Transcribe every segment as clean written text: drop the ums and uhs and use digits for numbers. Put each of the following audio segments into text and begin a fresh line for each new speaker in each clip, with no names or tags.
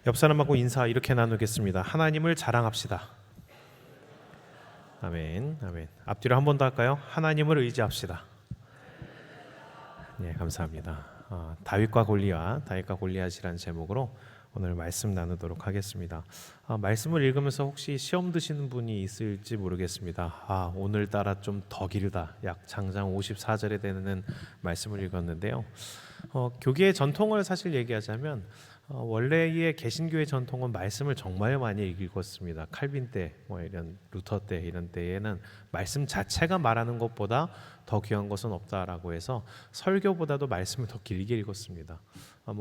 옆 사람하고 인사 이렇게 나누겠습니다. 하나님을 자랑합시다. 아멘, 아멘. 앞뒤로 한 번 더 할까요? 하나님을 의지합시다. 네, 감사합니다. 다윗과 골리앗이라는 제목으로 오늘 말씀 나누도록 하겠습니다. 말씀을 읽으면서 혹시 시험 드시는 분이 있을지 모르겠습니다. 오늘따라 좀 더 길다. 약 장장 54절에 되는 말씀을 읽었는데요. 교계의 전통을 사실 얘기하자면 원래의 개신교의 전통은 말씀을 정말 많이 읽었습니다. 칼빈 때, 이런 루터 때 이런 때에는 말씀 자체가 말하는 것보다 더 귀한 것은 없다라고 해서 설교보다도 말씀을 더 길게 읽었습니다.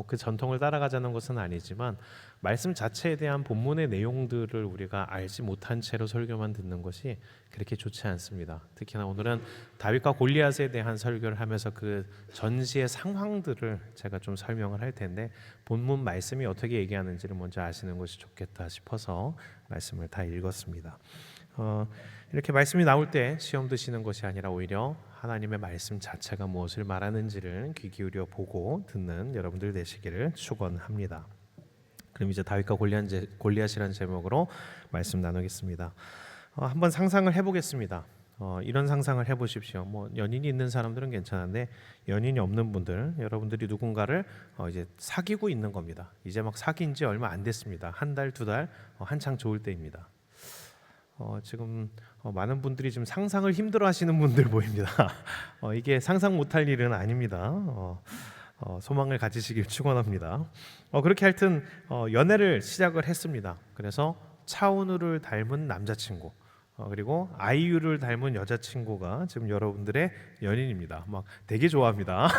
그 전통을 따라가자는 것은 아니지만 말씀 자체에 대한 본문의 내용들을 우리가 알지 못한 채로 설교만 듣는 것이 그렇게 좋지 않습니다. 특히나 오늘은 다윗과 골리앗에 대한 설교를 하면서 그 전시의 상황들을 제가 좀 설명을 할 텐데 본문 말씀이 어떻게 얘기하는지를 먼저 아시는 것이 좋겠다 싶어서 말씀을 다 읽었습니다. 이렇게 말씀이 나올 때 시험 드시는 것이 아니라 오히려 하나님의 말씀 자체가 무엇을 말하는지를 귀 기울여 보고 듣는 여러분들 되시기를 축원합니다. 그럼 이제 다윗과 골리앗이라는 제목으로 말씀 나누겠습니다. 한번 상상을 해보겠습니다. 이런 상상을 해보십시오. 연인이 있는 사람들은 괜찮은데 연인이 없는 분들, 여러분들이 누군가를 이제 사귀고 있는 겁니다. 이제 막 사귄 지 얼마 안 됐습니다. 한 달, 두 달, 한창 좋을 때입니다. 지금 많은 분들이 지금 상상을 힘들어하시는 분들 보입니다. 이게 상상 못할 일은 아닙니다. 소망을 가지시길 축원합니다. 그렇게 하여튼 연애를 시작을 했습니다. 그래서 차은우를 닮은 남자친구 그리고 아이유를 닮은 여자친구가 지금 여러분들의 연인입니다. 막 되게 좋아합니다.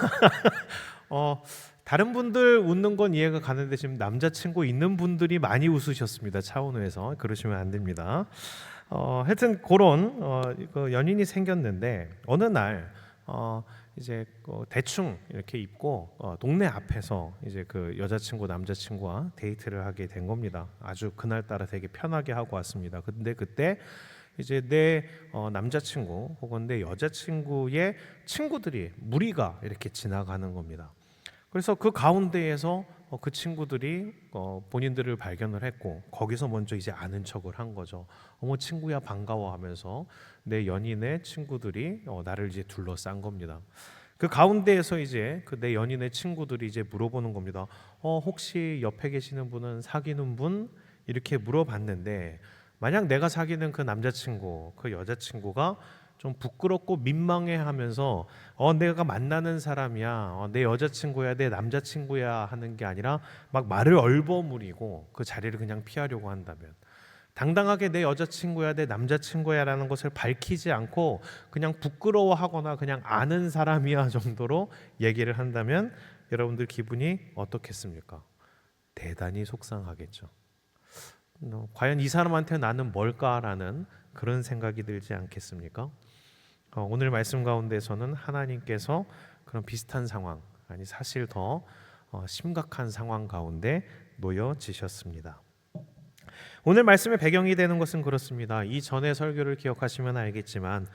다른 분들 웃는 건 이해가 가는데 지금 남자친구 있는 분들이 많이 웃으셨습니다. 차은우에서 그러시면 안 됩니다. 하여튼 그런 연인이 생겼는데 어느 날 이제 대충 이렇게 입고 동네 앞에서 이제 그 여자친구 남자친구와 데이트를 하게 된 겁니다. 아주 그날따라 되게 편하게 하고 왔습니다. 근데 그때 이제 내 남자친구 혹은 내 여자친구의 친구들이 무리가 이렇게 지나가는 겁니다. 그래서 그 가운데에서 그 친구들이 본인들을 발견을 했고 거기서 먼저 이제 아는 척을 한 거죠. 어머 친구야 반가워 하면서 내 연인의 친구들이 나를 이제 둘러싼 겁니다. 그 가운데에서 이제 그 내 연인의 친구들이 이제 물어보는 겁니다. 혹시 옆에 계시는 분은 사귀는 분? 이렇게 물어봤는데 만약 내가 사귀는 그 남자친구, 그 여자친구가 좀 부끄럽고 민망해하면서 내가 만나는 사람이야, 내 여자친구야, 내 남자친구야 하는 게 아니라 막 말을 얼버무리고 그 자리를 그냥 피하려고 한다면 당당하게 내 여자친구야, 내 남자친구야라는 것을 밝히지 않고 그냥 부끄러워하거나 그냥 아는 사람이야 정도로 얘기를 한다면 여러분들 기분이 어떻겠습니까? 대단히 속상하겠죠. 과연 이 사람한테 나는 뭘까라는 그런 생각이 들지 않겠습니까? 오늘 말씀 가운데서는 하나님께서 그런 비슷한 상황, 아니 사실 더 심각한 상황 가운데 놓여지셨습니다. 오늘 말씀의 배경이 되는 것은 그렇습니다. 이 전의 설교를 기억하시면 알겠지만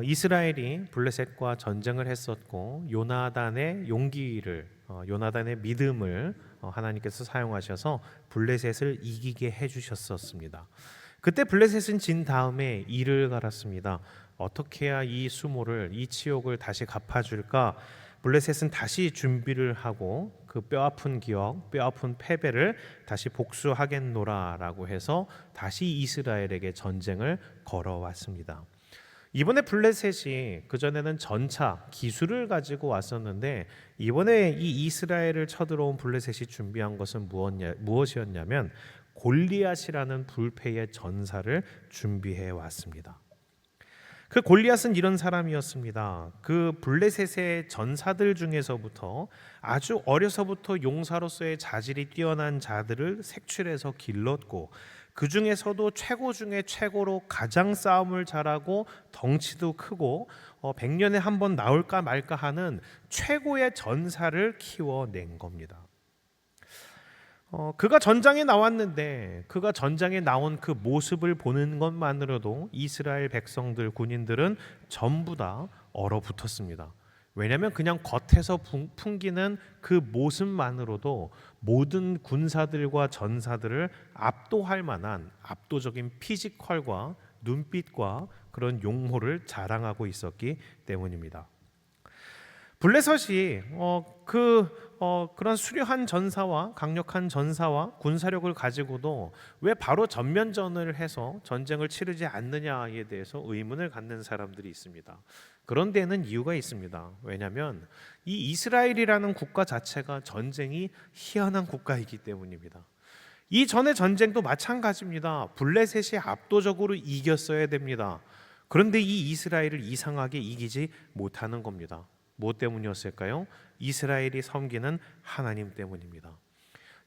이스라엘이 블레셋과 전쟁을 했었고 요나단의 용기를 요나단의 믿음을 하나님께서 사용하셔서 블레셋을 이기게 해주셨었습니다. 그때 블레셋은 진 다음에 이를 갈았습니다. 어떻게 해야 이 수모를, 이 치욕을 다시 갚아줄까? 블레셋은 다시 준비를 하고 그 뼈아픈 기억, 뼈아픈 패배를 다시 복수하겠노라라고 해서 다시 이스라엘에게 전쟁을 걸어왔습니다. 이번에 블레셋이 그전에는 전차, 기술을 가지고 왔었는데 이번에 이 이스라엘을 쳐들어온 블레셋이 준비한 것은 무엇이었냐면 골리앗이라는 불패의 전사를 준비해 왔습니다. 그 골리앗은 이런 사람이었습니다. 그 블레셋의 전사들 중에서부터 아주 어려서부터 용사로서의 자질이 뛰어난 자들을 색출해서 길렀고 그 중에서도 최고 중에 최고로 가장 싸움을 잘하고 덩치도 크고 100년에 한 번 나올까 말까 하는 최고의 전사를 키워낸 겁니다. 그가 전장에 나왔는데 그가 전장에 나온 그 모습을 보는 것만으로도 이스라엘 백성들 군인들은 전부 다 얼어붙었습니다. 왜냐하면 그냥 겉에서 풍기는 그 모습만으로도 모든 군사들과 전사들을 압도할 만한 압도적인 피지컬과 눈빛과 그런 용모를 자랑하고 있었기 때문입니다. 블레셋이 그런 수려한 전사와 강력한 전사와 군사력을 가지고도 왜 바로 전면전을 해서 전쟁을 치르지 않느냐에 대해서 의문을 갖는 사람들이 있습니다. 그런 데는 이유가 있습니다. 왜냐하면 이 이스라엘이라는 국가 자체가 전쟁이 희한한 국가이기 때문입니다. 이 전의 전쟁도 마찬가지입니다. 블레셋이 압도적으로 이겼어야 됩니다. 그런데 이 이스라엘을 이상하게 이기지 못하는 겁니다. 뭐 때문이었을까요? 이스라엘이 섬기는 하나님 때문입니다.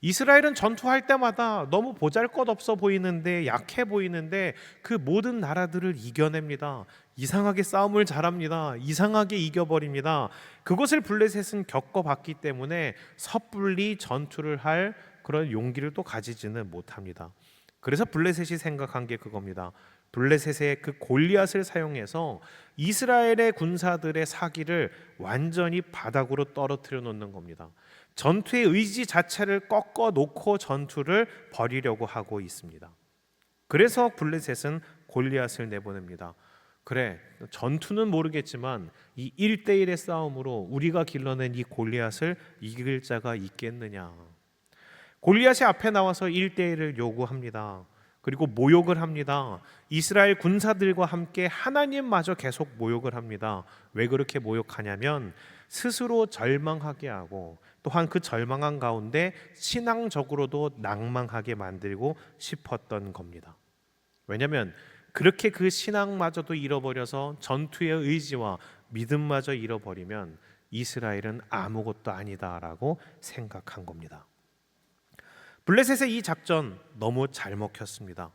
이스라엘은 전투할 때마다 너무 보잘것없어 보이는데, 약해 보이는데 그 모든 나라들을 이겨냅니다. 이상하게 싸움을 잘합니다. 이상하게 이겨버립니다. 그것을 블레셋은 겪어봤기 때문에 섣불리 전투를 할 그런 용기를 또 가지지는 못합니다. 그래서 블레셋이 생각한 게 그겁니다. 블레셋의 그 골리앗을 사용해서 이스라엘의 군사들의 사기를 완전히 바닥으로 떨어뜨려 놓는 겁니다. 전투의 의지 자체를 꺾어 놓고 전투를 벌이려고 하고 있습니다. 그래서 블레셋은 골리앗을 내보냅니다. 그래, 전투는 모르겠지만 이 1대1의 싸움으로 우리가 길러낸 이 골리앗을 이길 자가 있겠느냐. 골리앗이 앞에 나와서 1대1을 요구합니다. 그리고 모욕을 합니다. 이스라엘 군사들과 함께 하나님마저 계속 모욕을 합니다. 왜 그렇게 모욕하냐면 스스로 절망하게 하고 또한 그 절망한 가운데 신앙적으로도 낭망하게 만들고 싶었던 겁니다. 왜냐하면 그렇게 그 신앙마저도 잃어버려서 전투의 의지와 믿음마저 잃어버리면 이스라엘은 아무것도 아니다라고 생각한 겁니다. 블레셋의 이 작전 너무 잘 먹혔습니다.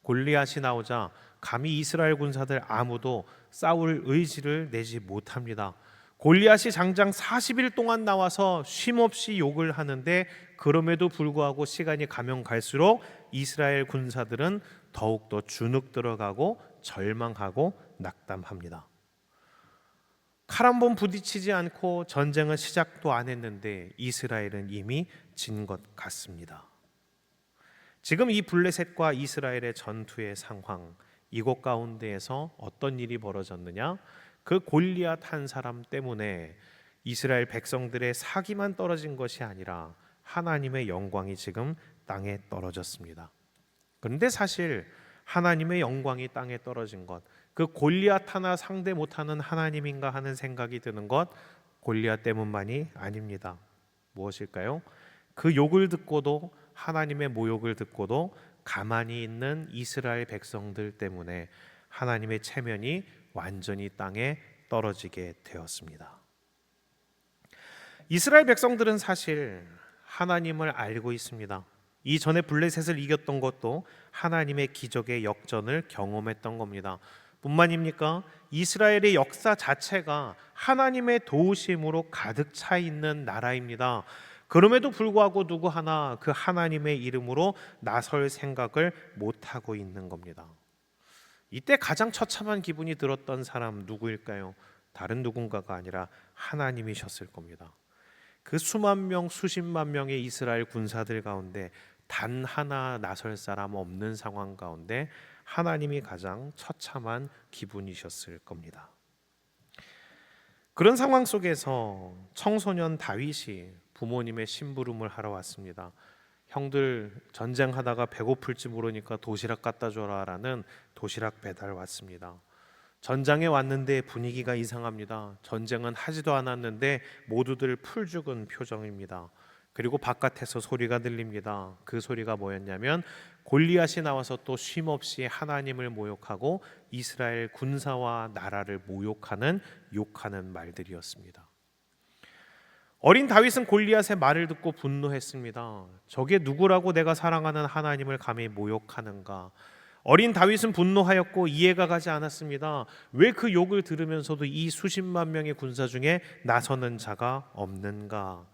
골리앗이 나오자 감히 이스라엘 군사들 아무도 싸울 의지를 내지 못합니다. 골리앗이 장장 40일 동안 나와서 쉼없이 욕을 하는데 그럼에도 불구하고 시간이 가면 갈수록 이스라엘 군사들은 더욱더 주눅 들어가고 절망하고 낙담합니다. 칼 한 번 부딪히지 않고 전쟁은 시작도 안 했는데 이스라엘은 이미 진 것 같습니다. 지금 이 블레셋과 이스라엘의 전투의 상황, 이곳 가운데에서 어떤 일이 벌어졌느냐? 그 골리앗 한 사람 때문에 이스라엘 백성들의 사기만 떨어진 것이 아니라 하나님의 영광이 지금 땅에 떨어졌습니다. 그런데 사실 하나님의 영광이 땅에 떨어진 것, 그 골리앗 하나 상대 못하는 하나님인가 하는 생각이 드는 것, 골리앗 때문만이 아닙니다. 무엇일까요? 그 욕을 듣고도, 하나님의 모욕을 듣고도 가만히 있는 이스라엘 백성들 때문에 하나님의 체면이 완전히 땅에 떨어지게 되었습니다. 이스라엘 백성들은 사실 하나님을 알고 있습니다. 이전에 블레셋을 이겼던 것도 하나님의 기적의 역전을 경험했던 겁니다. 뿐만입니까? 이스라엘의 역사 자체가 하나님의 도우심으로 가득 차 있는 나라입니다. 그럼에도 불구하고 누구 하나 그 하나님의 이름으로 나설 생각을 못하고 있는 겁니다. 이때 가장 처참한 기분이 들었던 사람 누구일까요? 다른 누군가가 아니라 하나님이셨을 겁니다. 그 수만 명, 수십만 명의 이스라엘 군사들 가운데 단 하나 나설 사람 없는 상황 가운데 하나님이 가장 처참한 기분이셨을 겁니다. 그런 상황 속에서 청소년 다윗이 부모님의 심부름을 하러 왔습니다. 형들 전쟁하다가 배고플지 모르니까 도시락 갖다 줘라라는 도시락 배달 왔습니다. 전장에 왔는데 분위기가 이상합니다. 전쟁은 하지도 않았는데 모두들 풀죽은 표정입니다. 그리고 바깥에서 소리가 들립니다. 그 소리가 뭐였냐면 골리앗이 나와서 또 쉼없이 하나님을 모욕하고 이스라엘 군사와 나라를 모욕하는 욕하는 말들이었습니다. 어린 다윗은 골리앗의 말을 듣고 분노했습니다. 저게 누구라고 내가 사랑하는 하나님을 감히 모욕하는가? 어린 다윗은 분노하였고 이해가 가지 않았습니다. 왜 그 욕을 들으면서도 이 수십만 명의 군사 중에 나서는 자가 없는가?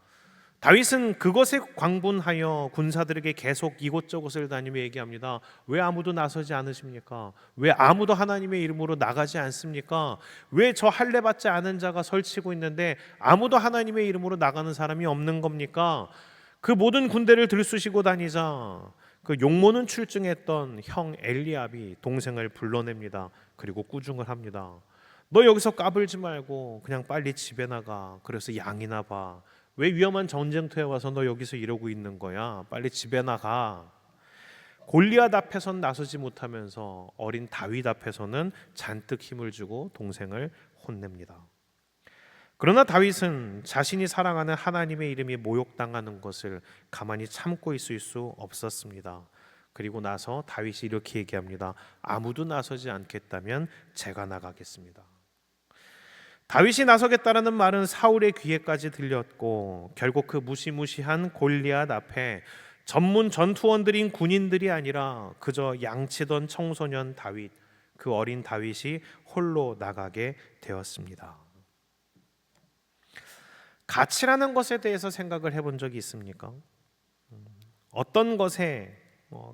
다윗은 그것에 광분하여 군사들에게 계속 이곳저곳을 다니며 얘기합니다. 왜 아무도 나서지 않으십니까? 왜 아무도 하나님의 이름으로 나가지 않습니까? 왜 저 할례 받지 않은 자가 설치고 있는데 아무도 하나님의 이름으로 나가는 사람이 없는 겁니까? 그 모든 군대를 들쑤시고 다니자 그 용모는 출중했던 형 엘리압이 동생을 불러냅니다. 그리고 꾸중을 합니다. 너 여기서 까불지 말고 그냥 빨리 집에 나가. 그래서 양이나 봐. 왜 위험한 전쟁터에 와서 너 여기서 이러고 있는 거야? 빨리 집에 나가. 골리앗 앞에선 나서지 못하면서 어린 다윗 앞에서는 잔뜩 힘을 주고 동생을 혼냅니다. 그러나 다윗은 자신이 사랑하는 하나님의 이름이 모욕당하는 것을 가만히 참고 있을 수 없었습니다. 그리고 나서 다윗이 이렇게 얘기합니다. 아무도 나서지 않겠다면 제가 나가겠습니다. 다윗이 나서겠다라는 말은 사울의 귀에까지 들렸고 결국 그 무시무시한 골리앗 앞에 전문 전투원들인 군인들이 아니라 그저 양치던 청소년 다윗, 그 어린 다윗이 홀로 나가게 되었습니다. 가치라는 것에 대해서 생각을 해본 적이 있습니까? 어떤 것에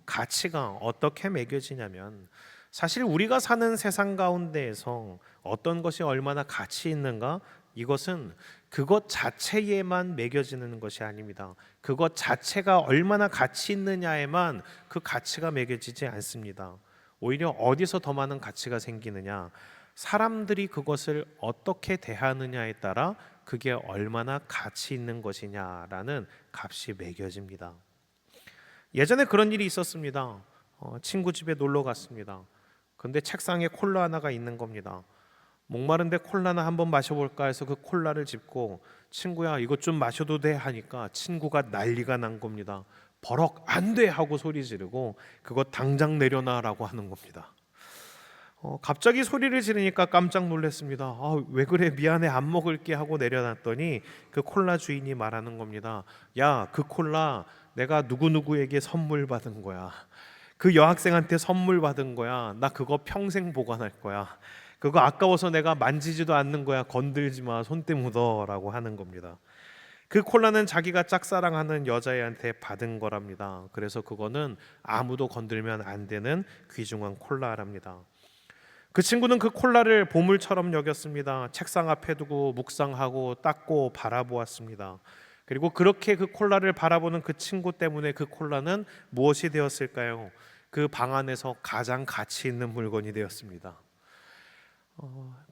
가치가 어떻게 매겨지냐면 사실 우리가 사는 세상 가운데에서 어떤 것이 얼마나 가치 있는가, 이것은 그것 자체에만 매겨지는 것이 아닙니다. 그것 자체가 얼마나 가치 있느냐에만 그 가치가 매겨지지 않습니다. 오히려 어디서 더 많은 가치가 생기느냐, 사람들이 그것을 어떻게 대하느냐에 따라 그게 얼마나 가치 있는 것이냐라는 값이 매겨집니다. 예전에 그런 일이 있었습니다. 친구 집에 놀러 갔습니다. 근데 책상에 콜라 하나가 있는 겁니다. 목마른데 콜라나 한번 마셔볼까 해서 그 콜라를 짚고 친구야 이것 좀 마셔도 돼 하니까 친구가 난리가 난 겁니다. 버럭 안 돼 하고 소리 지르고 그거 당장 내려놔라고 하는 겁니다. 갑자기 소리를 지르니까 깜짝 놀랐습니다. 왜 그래 미안해 안 먹을게 하고 내려놨더니 그 콜라 주인이 말하는 겁니다. 야, 그 콜라 내가 누구누구에게 선물 받은 거야. 그 여학생한테 선물 받은 거야. 나 그거 평생 보관할 거야. 그거 아까워서 내가 만지지도 않는 거야. 건들지 마. 손때 묻어 라고 하는 겁니다. 그 콜라는 자기가 짝사랑하는 여자애한테 받은 거랍니다. 그래서 그거는 아무도 건들면 안 되는 귀중한 콜라랍니다. 그 친구는 그 콜라를 보물처럼 여겼습니다. 책상 앞에 두고 묵상하고 닦고 바라보았습니다. 그리고 그렇게 그 콜라를 바라보는 그 친구 때문에 그 콜라는 무엇이 되었을까요? 그 방 안에서 가장 가치 있는 물건이 되었습니다.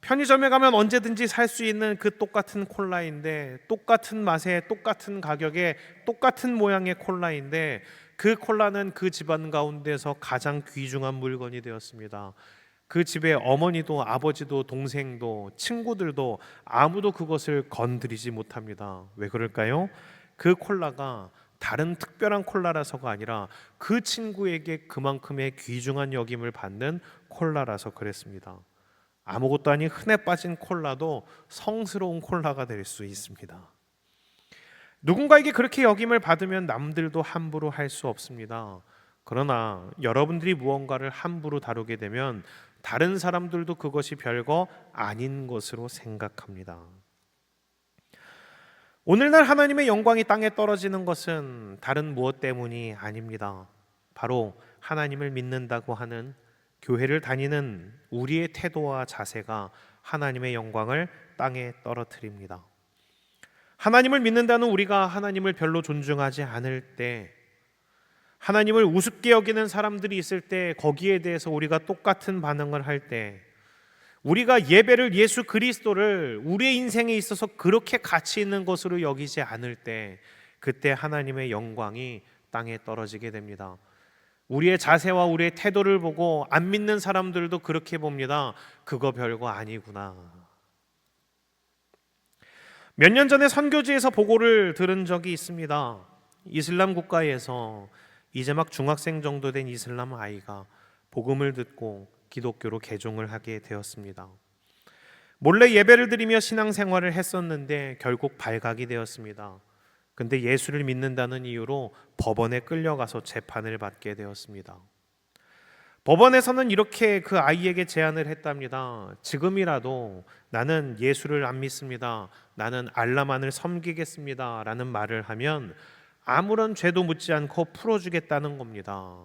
편의점에 가면 언제든지 살 수 있는 그 똑같은 콜라인데, 똑같은 맛에 똑같은 가격에 똑같은 모양의 콜라인데, 그 콜라는 그 집안 가운데서 가장 귀중한 물건이 되었습니다. 그 집에 어머니도 아버지도 동생도 친구들도 아무도 그것을 건드리지 못합니다. 왜 그럴까요? 그 콜라가 다른 특별한 콜라라서가 아니라 그 친구에게 그만큼의 귀중한 여김을 받는 콜라라서 그랬습니다. 아무것도 아닌 흔해 빠진 콜라도 성스러운 콜라가 될 수 있습니다. 누군가에게 그렇게 여김을 받으면 남들도 함부로 할 수 없습니다. 그러나 여러분들이 무언가를 함부로 다루게 되면 다른 사람들도 그것이 별거 아닌 것으로 생각합니다. 오늘날 하나님의 영광이 땅에 떨어지는 것은 다른 무엇 때문이 아닙니다. 바로 하나님을 믿는다고 하는, 교회를 다니는 우리의 태도와 자세가 하나님의 영광을 땅에 떨어뜨립니다. 하나님을 믿는다는 우리가 하나님을 별로 존중하지 않을 때, 하나님을 우습게 여기는 사람들이 있을 때 거기에 대해서 우리가 똑같은 반응을 할 때, 우리가 예배를, 예수 그리스도를 우리의 인생에 있어서 그렇게 가치 있는 것으로 여기지 않을 때, 그때 하나님의 영광이 땅에 떨어지게 됩니다. 우리의 자세와 우리의 태도를 보고 안 믿는 사람들도 그렇게 봅니다. 그거 별거 아니구나. 몇 년 전에 선교지에서 보고를 들은 적이 있습니다. 이슬람 국가에서 이제 막 중학생 정도 된 이슬람 아이가 복음을 듣고 기독교로 개종을 하게 되었습니다. 몰래 예배를 드리며 신앙생활을 했었는데 결국 발각이 되었습니다. 근데 예수를 믿는다는 이유로 법원에 끌려가서 재판을 받게 되었습니다. 법원에서는 이렇게 그 아이에게 제안을 했답니다. 지금이라도 나는 예수를 안 믿습니다. 나는 알라만을 섬기겠습니다. 라는 말을 하면 아무런 죄도 묻지 않고 풀어주겠다는 겁니다.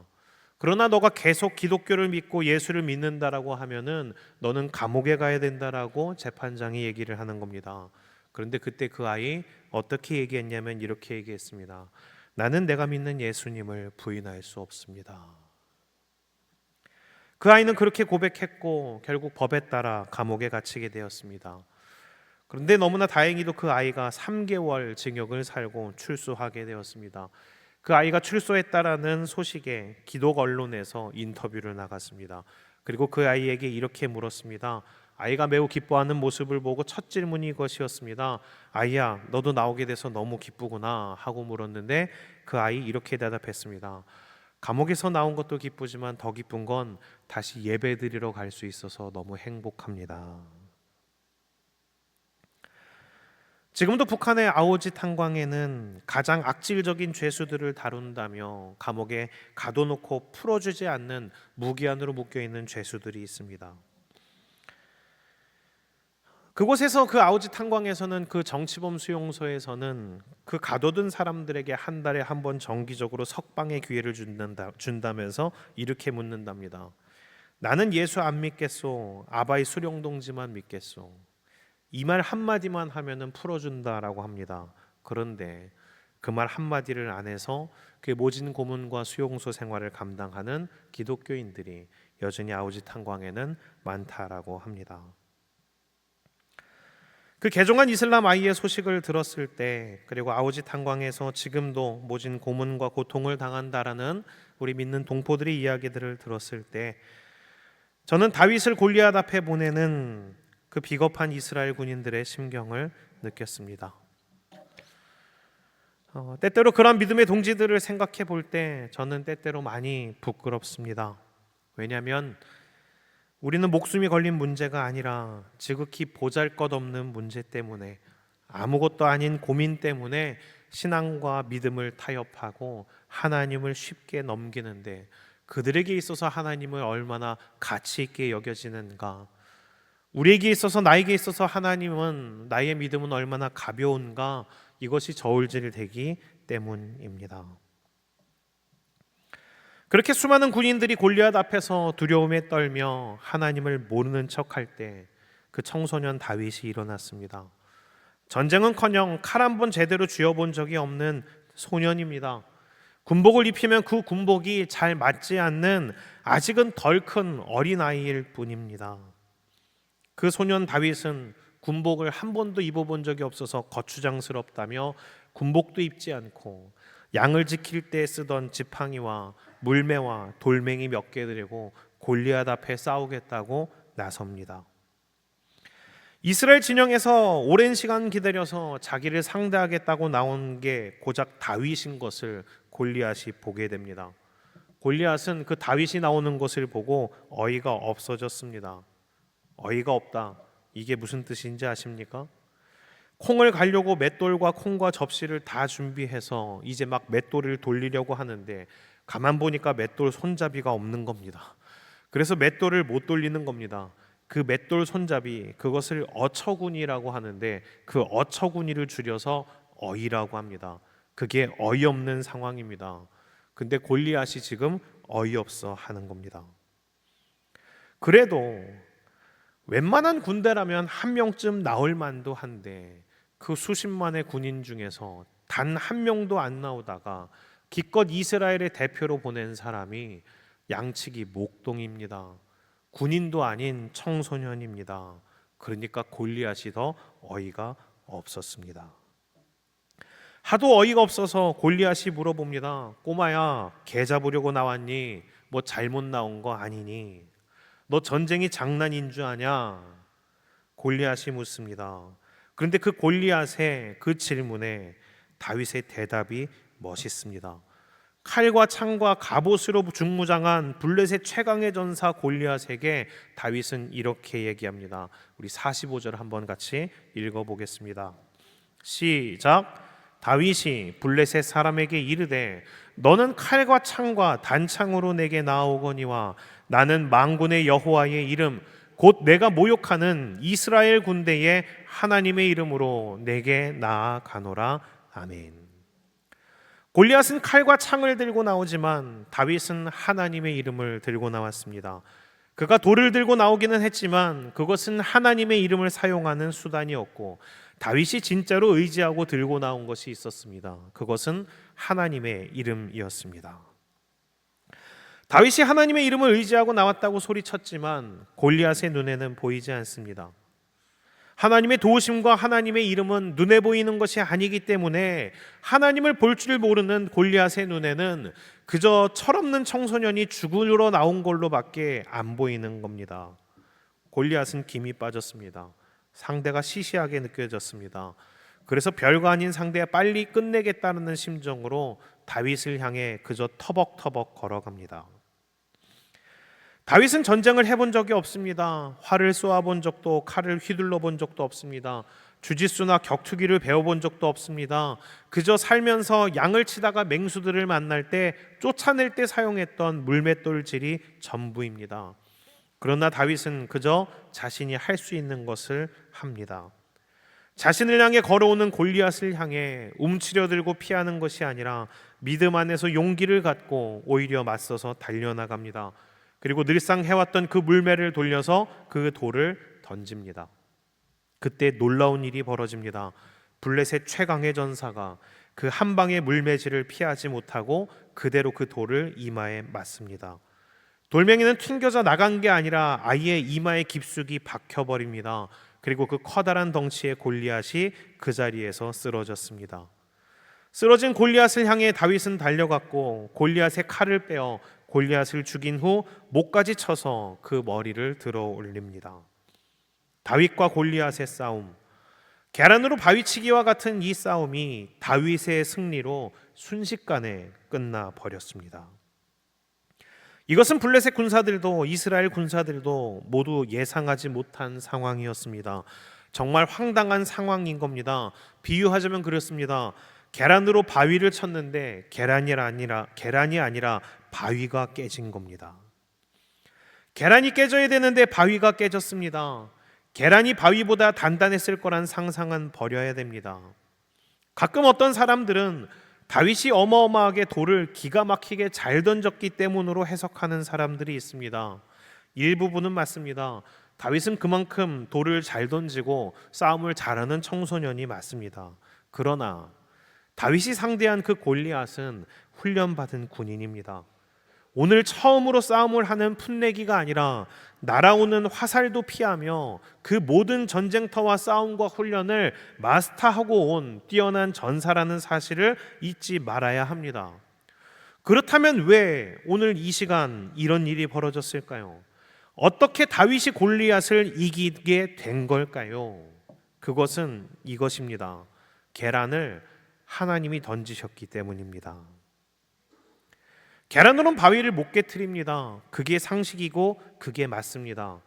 그러나 너가 계속 기독교를 믿고 예수를 믿는다라고 하면은 너는 감옥에 가야 된다라고 재판장이 얘기를 하는 겁니다. 그런데 그때 그 아이 어떻게 얘기했냐면 이렇게 얘기했습니다. 나는 내가 믿는 예수님을 부인할 수 없습니다. 그 아이는 그렇게 고백했고 결국 법에 따라 감옥에 갇히게 되었습니다. 그런데 너무나 다행히도 그 아이가 3개월 징역을 살고 출소하게 되었습니다. 그 아이가 출소했다라는 소식에 기독 언론에서 인터뷰를 나갔습니다. 그리고 그 아이에게 이렇게 물었습니다. 아이가 매우 기뻐하는 모습을 보고 첫 질문이 이것이었습니다. 아이야, 너도 나오게 돼서 너무 기쁘구나 하고 물었는데 그 아이 이렇게 대답했습니다. 감옥에서 나온 것도 기쁘지만 더 기쁜 건 다시 예배드리러 갈 수 있어서 너무 행복합니다. 지금도 북한의 아오지 탄광에는 가장 악질적인 죄수들을 다룬다며 감옥에 가둬놓고 풀어주지 않는 무기한으로 묶여있는 죄수들이 있습니다. 그곳에서 그 아오지 탄광에서는 그 정치범 수용소에서는 그 가둬둔 사람들에게 한 달에 한 번 정기적으로 석방의 기회를 준다면서 이렇게 묻는답니다. 나는 예수 안 믿겠소. 아바이 수령동지만 믿겠소. 이 말 한마디만 하면은 풀어준다라고 합니다. 그런데 그 말 한마디를 안 해서 그 모진 고문과 수용소 생활을 감당하는 기독교인들이 여전히 아오지 탄광에는 많다라고 합니다. 그 개종한 이슬람 아이의 소식을 들었을 때, 그리고 아오지 탄광에서 지금도 모진 고문과 고통을 당한다라는 우리 믿는 동포들의 이야기들을 들었을 때, 저는 다윗을 골리앗 앞에 보내는 그 비겁한 이스라엘 군인들의 심경을 느꼈습니다. 때때로 그런 믿음의 동지들을 생각해 볼 때 저는 때때로 많이 부끄럽습니다. 왜냐하면 우리는 목숨이 걸린 문제가 아니라 지극히 보잘것없는 문제 때문에, 아무것도 아닌 고민 때문에 신앙과 믿음을 타협하고 하나님을 쉽게 넘기는데, 그들에게 있어서 하나님을 얼마나 가치 있게 여겨지는가, 우리에게 있어서, 나에게 있어서 하나님은, 나의 믿음은 얼마나 가벼운가, 이것이 저울질되기 때문입니다. 그렇게 수많은 군인들이 골리앗 앞에서 두려움에 떨며 하나님을 모르는 척할 때 그 청소년 다윗이 일어났습니다. 전쟁은커녕 칼 한 번 제대로 쥐어본 적이 없는 소년입니다. 군복을 입히면 그 군복이 잘 맞지 않는 아직은 덜 큰 어린아이일 뿐입니다. 그 소년 다윗은 군복을 한 번도 입어본 적이 없어서 거추장스럽다며 군복도 입지 않고 양을 지킬 때 쓰던 지팡이와 물매와 돌멩이 몇 개 들고 골리앗 앞에 싸우겠다고 나섭니다. 이스라엘 진영에서 오랜 시간 기다려서 자기를 상대하겠다고 나온 게 고작 다윗인 것을 골리앗이 보게 됩니다. 골리앗은 그 다윗이 나오는 것을 보고 어이가 없어졌습니다. 어이가 없다, 이게 무슨 뜻인지 아십니까? 콩을 갈려고 맷돌과 콩과 접시를 다 준비해서 이제 막 맷돌을 돌리려고 하는데 가만 보니까 맷돌 손잡이가 없는 겁니다. 그래서 맷돌을 못 돌리는 겁니다. 그 맷돌 손잡이, 그것을 어처구니라고 하는데 그 어처구니를 줄여서 어이라고 합니다. 그게 어이없는 상황입니다. 근데 골리앗이 지금 어이없어 하는 겁니다. 그래도 웬만한 군대라면 한 명쯤 나올 만도 한데 그 수십만의 군인 중에서 단 한 명도 안 나오다가 기껏 이스라엘의 대표로 보낸 사람이 양치기 목동입니다. 군인도 아닌 청소년입니다. 그러니까 골리앗이 더 어이가 없었습니다. 하도 어이가 없어서 골리앗이 물어봅니다. 꼬마야, 개 잡으려고 나왔니? 뭐 잘못 나온 거 아니니? 너 전쟁이 장난인 줄 아냐? 골리앗이 묻습니다. 그런데 그 골리앗의 그 질문에 다윗의 대답이 멋있습니다. 칼과 창과 갑옷으로 중무장한 블레셋 최강의 전사 골리앗에게 다윗은 이렇게 얘기합니다. 우리 45절 한번 같이 읽어보겠습니다. 시작. 다윗이 블레셋 사람에게 이르되 너는 칼과 창과 단창으로 내게 나아오거니와 나는 만군의 여호와의 이름 곧 내가 모욕하는 이스라엘 군대의 하나님의 이름으로 내게 나아가노라. 아멘. 골리앗은 칼과 창을 들고 나오지만 다윗은 하나님의 이름을 들고 나왔습니다. 그가 돌을 들고 나오기는 했지만 그것은 하나님의 이름을 사용하는 수단이었고, 다윗이 진짜로 의지하고 들고 나온 것이 있었습니다. 그것은 하나님의 이름이었습니다. 다윗이 하나님의 이름을 의지하고 나왔다고 소리쳤지만 골리앗의 눈에는 보이지 않습니다. 하나님의 도우심과 하나님의 이름은 눈에 보이는 것이 아니기 때문에 하나님을 볼 줄 모르는 골리앗의 눈에는 그저 철없는 청소년이 죽으러 나온 걸로밖에 안 보이는 겁니다. 골리앗은 김이 빠졌습니다. 상대가 시시하게 느껴졌습니다. 그래서 별거 아닌 상대에 빨리 끝내겠다는 심정으로 다윗을 향해 그저 터벅터벅 걸어갑니다. 다윗은 전쟁을 해본 적이 없습니다. 활을 쏘아본 적도, 칼을 휘둘러 본 적도 없습니다. 주짓수나 격투기를 배워본 적도 없습니다. 그저 살면서 양을 치다가 맹수들을 만날 때 쫓아낼 때 사용했던 물맷돌질이 전부입니다. 그러나 다윗은 그저 자신이 할 수 있는 것을 합니다. 자신을 향해 걸어오는 골리앗을 향해 움츠려 들고 피하는 것이 아니라 믿음 안에서 용기를 갖고 오히려 맞서서 달려나갑니다. 그리고 늘상 해왔던 그 물매를 돌려서 그 돌을 던집니다. 그때 놀라운 일이 벌어집니다. 블레셋 최강의 전사가 그 한 방의 물매질을 피하지 못하고 그대로 그 돌을 이마에 맞습니다. 돌멩이는 튕겨져 나간 게 아니라 아예 이마에 깊숙이 박혀버립니다. 그리고 그 커다란 덩치의 골리앗이 그 자리에서 쓰러졌습니다. 쓰러진 골리앗을 향해 다윗은 달려갔고 골리앗의 칼을 빼어 골리앗을 죽인 후 목까지 쳐서 그 머리를 들어 올립니다. 다윗과 골리앗의 싸움, 계란으로 바위치기와 같은 이 싸움이 다윗의 승리로 순식간에 끝나 버렸습니다. 이것은 블레셋 군사들도 이스라엘 군사들도 모두 예상하지 못한 상황이었습니다. 정말 황당한 상황인 겁니다. 비유하자면 그렇습니다. 계란으로 바위를 쳤는데 계란이 아니라 바위가 깨진 겁니다. 계란이 깨져야 되는데 바위가 깨졌습니다. 계란이 바위보다 단단했을 거란 상상은 버려야 됩니다. 가끔 어떤 사람들은 다윗이 어마어마하게 돌을 기가 막히게 잘 던졌기 때문으로 해석하는 사람들이 있습니다. 일부분은 맞습니다. 다윗은 그만큼 돌을 잘 던지고 싸움을 잘하는 청소년이 맞습니다. 그러나 다윗이 상대한 그 골리앗은 훈련받은 군인입니다. 오늘 처음으로 싸움을 하는 풋내기가 아니라 날아오는 화살도 피하며 그 모든 전쟁터와 싸움과 훈련을 마스터하고 온 뛰어난 전사라는 사실을 잊지 말아야 합니다. 그렇다면 왜 오늘 이 시간 이런 일이 벌어졌을까요? 어떻게 다윗이 골리앗을 이기게 된 걸까요? 그것은 이것입니다. 계란을 하나님이 던지셨기 때문입니다. 계란으로는 바위를 못 깨트립니다. 그게 상식이고 그게 맞습니다.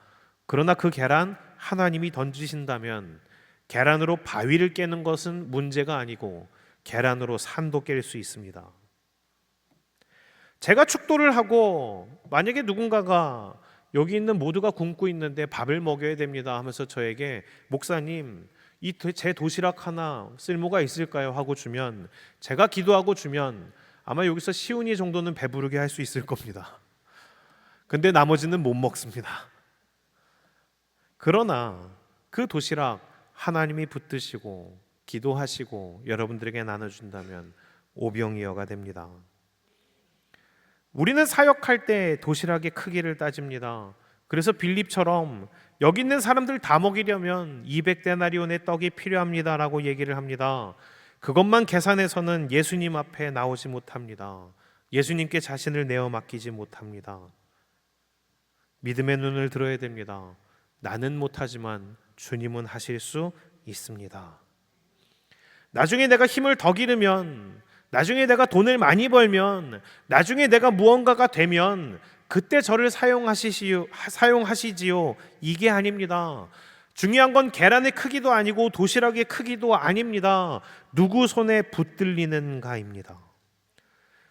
그러나 그 계란 하나님이 던지신다면 계란으로 바위를 깨는 것은 문제가 아니고 계란으로 산도 깰 수 있습니다. 제가 축도를 하고 만약에 누군가가 여기 있는 모두가 굶고 있는데 밥을 먹여야 됩니다 하면서 저에게 목사님 이 제 도시락 하나 쓸모가 있을까요? 하고 주면 제가 기도하고 주면 아마 여기서 시훈이 정도는 배부르게 할 수 있을 겁니다. 근데 나머지는 못 먹습니다. 그러나 그 도시락 하나님이 붙드시고 기도하시고 여러분들에게 나눠준다면 오병이어가 됩니다. 우리는 사역할 때 도시락의 크기를 따집니다. 그래서 빌립처럼 여기 있는 사람들 다 먹이려면 200데나리온의 떡이 필요합니다라고 얘기를 합니다. 그것만 계산해서는 예수님 앞에 나오지 못합니다. 예수님께 자신을 내어 맡기지 못합니다. 믿음의 눈을 들어야 됩니다. 나는 못하지만 주님은 하실 수 있습니다. 나중에 내가 힘을 더 기르면, 나중에 내가 돈을 많이 벌면, 나중에 내가 무언가가 되면 그때 저를 사용하시지요. 이게 아닙니다. 중요한 건 계란의 크기도 아니고 도시락의 크기도 아닙니다. 누구 손에 붙들리는가입니다.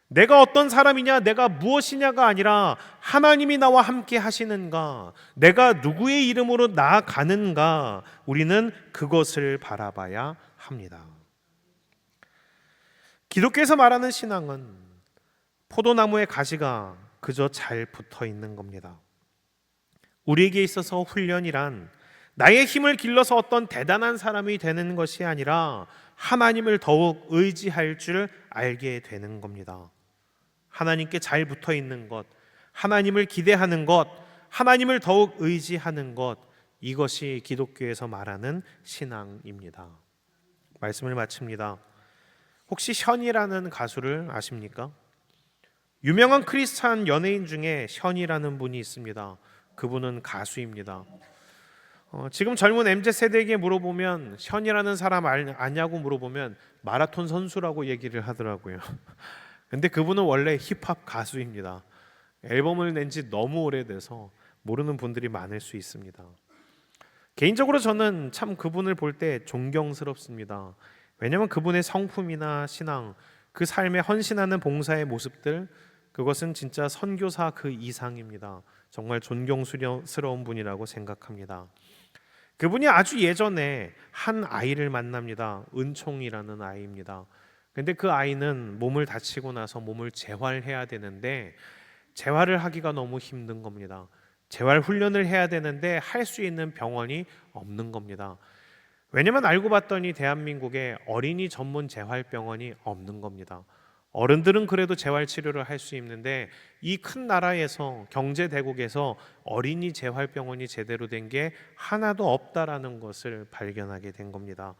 내가 어떤 사람이냐, 내가 무엇이냐가 아니라 하나님이 나와 함께 하시는가, 내가 누구의 이름으로 나아가는가, 우리는 그것을 바라봐야 합니다. 기독교에서 말하는 신앙은 포도나무의 가지가 그저 잘 붙어 있는 겁니다. 우리에게 있어서 훈련이란 나의 힘을 길러서 어떤 대단한 사람이 되는 것이 아니라 하나님을 더욱 의지할 줄 알게 되는 겁니다. 하나님께 잘 붙어 있는 것, 하나님을 기대하는 것, 하나님을 더욱 의지하는 것, 이것이 기독교에서 말하는 신앙입니다. 말씀을 마칩니다. 혹시 션이라는 가수를 아십니까? 유명한 크리스찬 연예인 중에 션이라는 분이 있습니다. 그분은 가수입니다. 지금 젊은 MZ세대에게 물어보면 션이라는 사람 아냐고 물어보면 마라톤 선수라고 얘기를 하더라고요. 근데 그분은 원래 힙합 가수입니다. 앨범을 낸 지 너무 오래돼서 모르는 분들이 많을 수 있습니다. 개인적으로 저는 참 그분을 볼 때 존경스럽습니다. 왜냐하면 그분의 성품이나 신앙, 그 삶에 헌신하는 봉사의 모습들, 그것은 진짜 선교사 그 이상입니다. 정말 존경스러운 분이라고 생각합니다. 그분이 아주 예전에 한 아이를 만납니다. 은총이라는 아이입니다. 근데 그 아이는 몸을 다치고 나서 몸을 재활해야 되는데 재활을 하기가 너무 힘든 겁니다. 재활 훈련을 해야 되는데 할 수 있는 병원이 없는 겁니다. 왜냐면 알고 봤더니 대한민국에 어린이 전문 재활병원이 없는 겁니다. 어른들은 그래도 재활 치료를 할 수 있는데 이 큰 나라에서 경제 대국에서 어린이 재활병원이 제대로 된 게 하나도 없다라는 것을 발견하게 된 겁니다.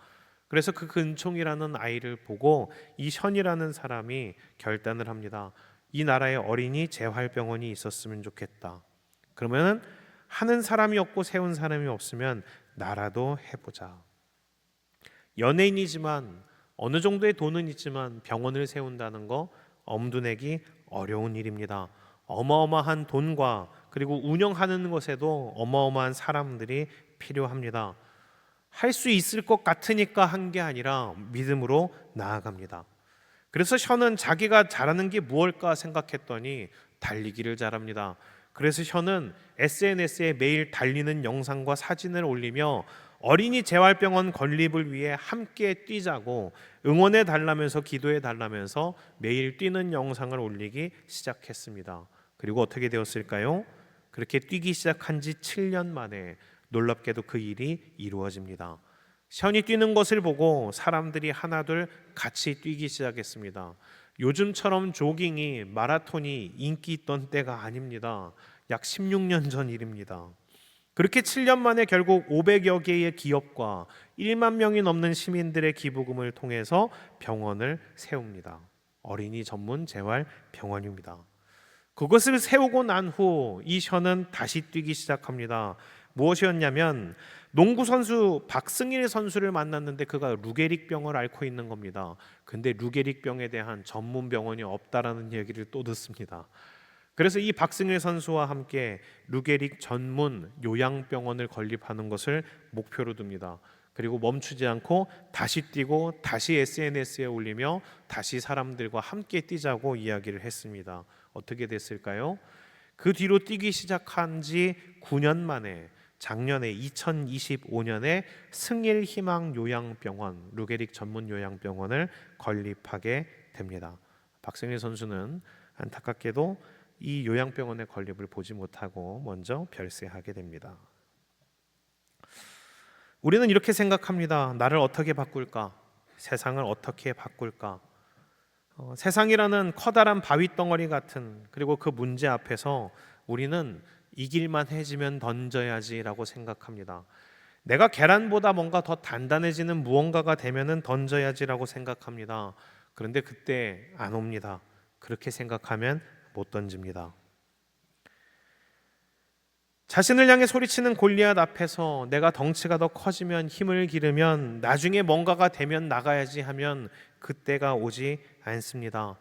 그래서 그 근총이라는 아이를 보고 이 션이라는 사람이 결단을 합니다. 이 나라에 어린이 재활병원이 있었으면 좋겠다. 그러면 하는 사람이 없고 세운 사람이 없으면 나라도 해보자. 연예인이지만 어느 정도의 돈은 있지만 병원을 세운다는 거 엄두내기 어려운 일입니다. 어마어마한 돈과 그리고 운영하는 것에도 어마어마한 사람들이 필요합니다. 할 수 있을 것 같으니까 한 게 아니라 믿음으로 나아갑니다. 그래서 션은 자기가 잘하는 게 무엇일까 생각했더니 달리기를 잘합니다. 그래서 션은 SNS에 매일 달리는 영상과 사진을 올리며 어린이 재활병원 건립을 위해 함께 뛰자고 응원해 달라면서 기도해 달라면서 매일 뛰는 영상을 올리기 시작했습니다. 그리고 어떻게 되었을까요? 그렇게 뛰기 시작한 지 7년 만에 놀랍게도 그 일이 이루어집니다. 션이 뛰는 것을 보고 사람들이 하나둘 같이 뛰기 시작했습니다. 요즘처럼 조깅이 마라톤이 인기 있던 때가 아닙니다. 약 16년 전 일입니다. 그렇게 7년 만에 결국 500여 개의 기업과 1만 명이 넘는 시민들의 기부금을 통해서 병원을 세웁니다. 어린이 전문 재활 병원입니다. 그것을 세우고 난 후 이 션은 다시 뛰기 시작합니다. 무엇이었냐면 농구 선수 박승일 선수를 만났는데 그가 루게릭병을 앓고 있는 겁니다. 근데 루게릭병에 대한 전문 병원이 없다라는 얘기를 또 듣습니다. 그래서 이 박승일 선수와 함께 루게릭 전문 요양병원을 건립하는 것을 목표로 둡니다. 그리고 멈추지 않고 다시 뛰고 다시 SNS에 올리며 다시 사람들과 함께 뛰자고 이야기를 했습니다. 어떻게 됐을까요? 그 뒤로 뛰기 시작한 지 9년 만에 작년에 2025년에 승일 희망 요양병원, 루게릭 전문 요양병원을 건립하게 됩니다. 박승일 선수는 안타깝게도 이 요양병원의 건립을 보지 못하고 먼저 별세하게 됩니다. 우리는 이렇게 생각합니다. 나를 어떻게 바꿀까? 세상을 어떻게 바꿀까? 세상이라는 커다란 바위 덩어리 같은 그리고 그 문제 앞에서 우리는 이길만 해지면 던져야지라고 생각합니다. 내가 계란보다 뭔가 더 단단해지는 무언가가 되면은 던져야지라고 생각합니다. 그런데 그때 안 옵니다. 그렇게 생각하면 못 던집니다. 자신을 향해 소리치는 골리앗 앞에서 내가 덩치가 더 커지면 힘을 기르면 나중에 뭔가가 되면 나가야지 하면 그때가 오지 않습니다.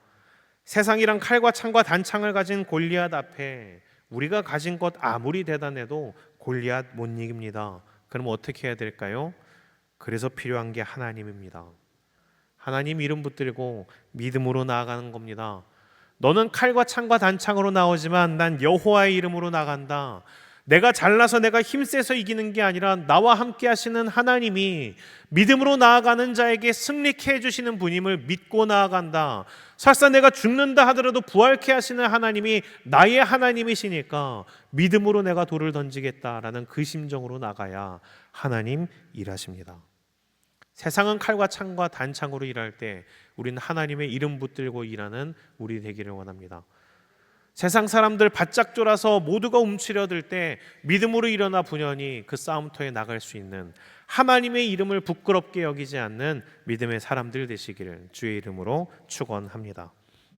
세상이란 칼과 창과 단창을 가진 골리앗 앞에 우리가 가진 것 아무리 대단해도 골리앗 못 이깁니다. 그럼 어떻게 해야 될까요? 그래서 필요한 게 하나님입니다. 하나님 이름 붙들고 믿음으로 나아가는 겁니다. 너는 칼과 창과 단창으로 나오지만 난 여호와의 이름으로 나간다. 내가 잘나서 내가 힘세서 이기는 게 아니라 나와 함께 하시는 하나님이 믿음으로 나아가는 자에게 승리케 해주시는 분임을 믿고 나아간다. 설사 내가 죽는다 하더라도 부활케 하시는 하나님이 나의 하나님이시니까 믿음으로 내가 돌을 던지겠다라는 그 심정으로 나가야 하나님 일하십니다. 세상은 칼과 창과 단창으로 일할 때 우리는 하나님의 이름 붙들고 일하는 우리 되기를 원합니다. 세상 사람들 바짝 졸아서 모두가 움츠려들 때 믿음으로 일어나 분연히 그 싸움터에 나갈 수 있는 하나님의 이름을 부끄럽게 여기지 않는 믿음의 사람들 되시기를 주의 이름으로 축원합니다.